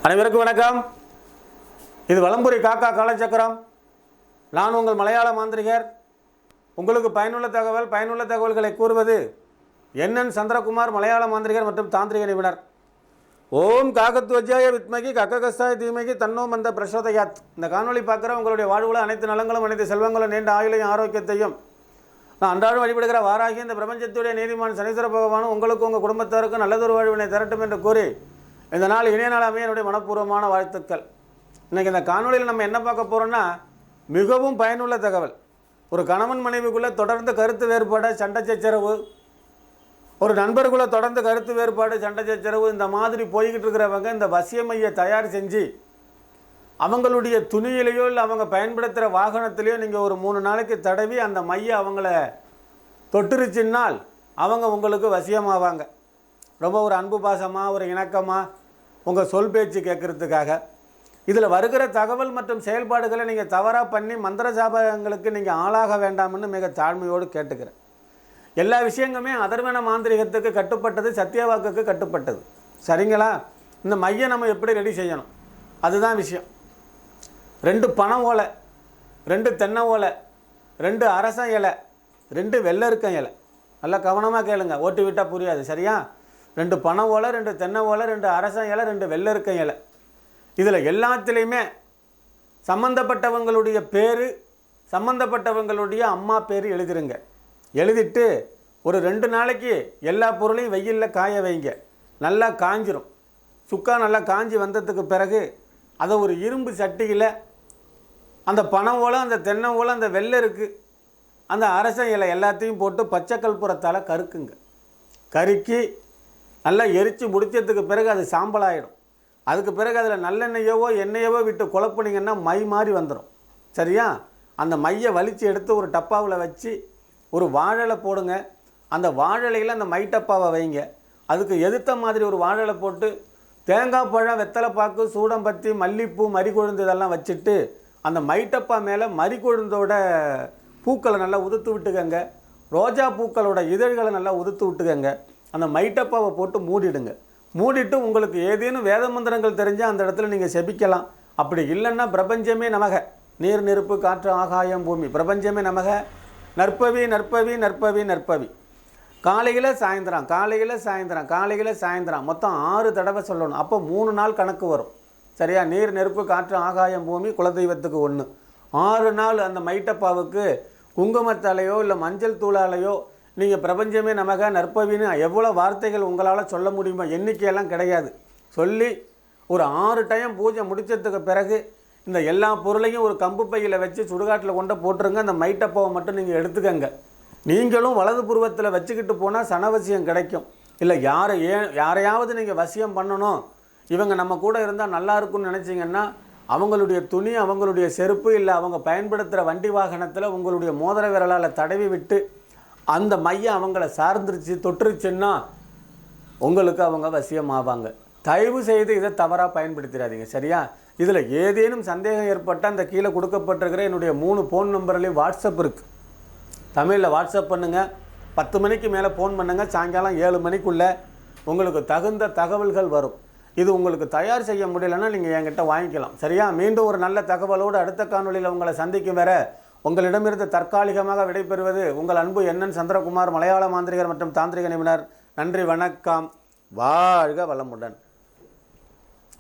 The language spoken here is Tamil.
அனைவருக்கும் வணக்கம். இது வலம்புரி காக்கா காலச்சக்கரம். நான் உங்கள் மலையாள மாந்திரிகர். உங்களுக்கு பயனுள்ள தகவல்களை கூறுவது என்என் சந்திரகுமார், மலையாள மாந்திரிகர் மற்றும் தாந்திரிக நிபுணர். ஓம் காகத்வஜாய வித்மகி கக்ககஸ்தாய தீமகி தன்னோ மந்த பிரசோதயாத். இந்த காணொலி பார்க்குற உங்களுடைய வாழ்வுல அனைத்து நலங்களும், அனைத்து செல்வங்களும், நீண்ட ஆயுளையும் ஆரோக்கியத்தையும் நான் அன்றாடம் வழிபடுகிற வாராகி இந்த பிரபஞ்சத்துடைய நீதிமான் சனீஸ்வர பகவானும் உங்களுக்கு உங்கள் குடும்பத்தாருக்கும் நல்லதொரு வாழ்வினை தரட்டும் என்று கூறி இந்த நாள் இணைய நாள் அமைய என்னுடைய மனப்பூர்வமான வாழ்த்துக்கள். இன்றைக்கி இந்த காணொலியில் நம்ம என்ன பார்க்க போகிறோம்னா, மிகவும் பயனுள்ள தகவல். ஒரு கணவன் மனைவிக்குள்ளே தொடர்ந்து கருத்து வேறுபாடு, சண்டை சச்சரவு, ஒரு நண்பருக்குள்ளே தொடர்ந்து கருத்து வேறுபாடு, சண்டை சச்சரவு, இந்த மாதிரி போய்கிட்டு இருக்கிறவங்க இந்த வசிய மையை தயார் செஞ்சு அவங்களுடைய துணியிலையோ இல்லை அவங்க பயன்படுத்துகிற வாகனத்திலையோ நீங்கள் ஒரு 3 நாளைக்கு தடவி அந்த மையை அவங்கள தொட்டுருச்சின்னால் அவங்க உங்களுக்கு வசியமாவாங்க. ரொம்ப ஒரு அன்பு பாசமாக, ஒரு இணக்கமாக, உங்கள் சொல் பேச்சு கேட்குறதுக்காக. இதில் வருகிற தகவல் மற்றும் செயல்பாடுகளை நீங்கள் தவறாக பண்ணி மந்திர சாபங்களுக்கு நீங்கள் ஆளாக வேண்டாம்னு மிக தாழ்மையோடு கேட்டுக்கிறேன். எல்லா விஷயங்களுமே அதர்வன மாந்திரிகத்துக்கு கட்டுப்பட்டது, சத்தியவாக்குக்கு கட்டுப்பட்டது. சரிங்களா? இந்த மையை நம்ம எப்படி ரெடி செய்யணும், அதுதான் விஷயம். 2 பனை ஓலை, 2 தென்னை ஓலை, 2 அரச இலை, 2 வெள்ளருக்க இலை. நல்லா கவனமாக கேளுங்க, ஓட்டு விட்டால் புரியாது. சரியா? 2 பனை ஓலை, 2 தென்னை ஓலை, 2 அரச இலை, 2 வெள்ளருக்க இலை. இதில் எல்லாத்துலேயுமே சம்மந்தப்பட்டவங்களுடைய பேர், சம்மந்தப்பட்டவங்களுடைய அம்மா பேர் எழுதிருங்க. எழுதிட்டு ஒரு 2 நாளைக்கு எல்லா பொருளையும் வெயிலில் காய வைங்க. நல்லா காஞ்சிரும். சுக்கா நல்லா காஞ்சி வந்ததுக்கு பிறகு அதை ஒரு இரும்பு சட்டியில் அந்த பனை ஓலை, அந்த தென்னை ஓலை, அந்த வெள்ளருக்கு, அந்த அரச இலை எல்லாத்தையும் போட்டு பச்சை கற்பூரத்தால் கருக்குங்க. கருக்கி நல்லா எரித்து முடித்ததுக்கு பிறகு அது சாம்பலாயிடும். அதுக்கு பிறகு அதில் நல்லெண்ணெயவோ எண்ணெயவோ விட்டு குழப்பினீங்கன்னா மை மாதிரி வந்துடும். சரியா? அந்த மையை வலித்து எடுத்து ஒரு டப்பாவில் வச்சு ஒரு வாழலை போடுங்க. அந்த வாழலையில் அந்த மை டப்பாவை வைங்க. அதுக்கு எதிர்த்த மாதிரி ஒரு வாழலை போட்டு தேங்காய் பழம், வெத்தலை பாக்கு, சூடம்பத்தி, மல்லிப்பூ, மறிக்கொழுந்து இதெல்லாம் வச்சுட்டு அந்த மைட்டப்பா மேலே மறிக்கொழுந்தோட பூக்களை நல்லா உதுத்து விட்டுக்கங்க. ரோஜா பூக்களோட இதழ்களை நல்லா உதுத்து விட்டுக்கங்க. அந்த மைட்டப்பாவை போட்டு மூடிடுங்க. மூடிட்டு உங்களுக்கு ஏதேனும் வேத மந்திரங்கள் தெரிஞ்சால் அந்த இடத்துல நீங்கள் செபிக்கலாம். அப்படி இல்லைன்னா பிரபஞ்சமே நமக, நீர் நெருப்பு காற்று ஆகாயம் பூமி, பிரபஞ்சமே நமக, நற்பவி நற்பவி நற்பவி நற்பவி. காலையில் சாயந்தரம், காலையில் சாயந்தரம், காலையில் சாயந்தரம் மொத்தம் 6 தடவை சொல்லணும். அப்போ 3 நாள் கணக்கு வரும். சரியா? நீர் நெருப்பு காற்று ஆகாயம் பூமி குலதெய்வத்துக்கு 1. 6 நாள் அந்த மைட்டப்பாவுக்கு குங்குமத்தாலேயோ இல்லை மஞ்சள் தூளாலேயோ நீங்கள் பிரபஞ்சமே நமக, நற்பவின்னு எவ்வளோ வார்த்தைகள் உங்களால் சொல்ல முடியுமோ, எண்ணிக்கையெல்லாம் கிடையாது, சொல்லி ஒரு 6 டைம் பூஜை முடித்ததுக்கு பிறகு இந்த எல்லா பொருளையும் ஒரு கம்பு பையில் வச்சு சுடுகாட்டில் கொண்டு போட்டுருங்க. அந்த மைட்டப்பாவை மட்டும் நீங்கள் எடுத்துக்கங்க. நீங்களும் வலது புருவத்தில் வச்சுக்கிட்டு போனால் சனவசியம் கிடைக்கும். இல்லை யாரையாவது நீங்கள் வசியம் பண்ணணும், இவங்க நம்ம கூட இருந்தால் நல்லா இருக்கும்னு நினச்சிங்கன்னா அவங்களுடைய துணி, அவங்களுடைய செருப்பு, இல்லை அவங்க பயன்படுத்துகிற வண்டி வாகனத்தில் உங்களுடைய மோதிர விரலால் தடவி விட்டு அந்த மையம் அவங்கள சார்ந்துருச்சு, தொட்டுருச்சுன்னா உங்களுக்கு அவங்க வசியமாவாங்க. தயவு செய்து இதை தவறாக பயன்படுத்திடாதீங்க. சரியா? இதில் ஏதேனும் சந்தேகம் ஏற்பட்டால் அந்த கீழே கொடுக்கப்பட்டிருக்கிற என்னுடைய 3 ஃபோன் நம்பர்லேயும் வாட்ஸ்அப் இருக்குது. தமிழில் வாட்ஸ்அப் பண்ணுங்கள். 10 மணிக்கு மேலே ஃபோன் பண்ணுங்கள். சாயங்காலம் 7 மணிக்குள்ளே உங்களுக்கு தகுந்த தகவல்கள் வரும். இது உங்களுக்கு தயார் செய்ய முடியலைன்னா நீங்கள் என்கிட்ட வாங்கிக்கலாம். சரியா? மீண்டும் ஒரு நல்ல தகவலோடு அடுத்த காணொலியில் உங்களை சந்திக்கும் வரை உங்களிடமிருந்து தற்காலிகமாக விடைபெறுவது உங்கள் அன்பு என்என் சந்திரகுமார், மலையாள மாந்திரிகர் மற்றும் தாந்திரிக நிபுணர். நன்றி, வணக்கம், வாழ்க வளமுடன்.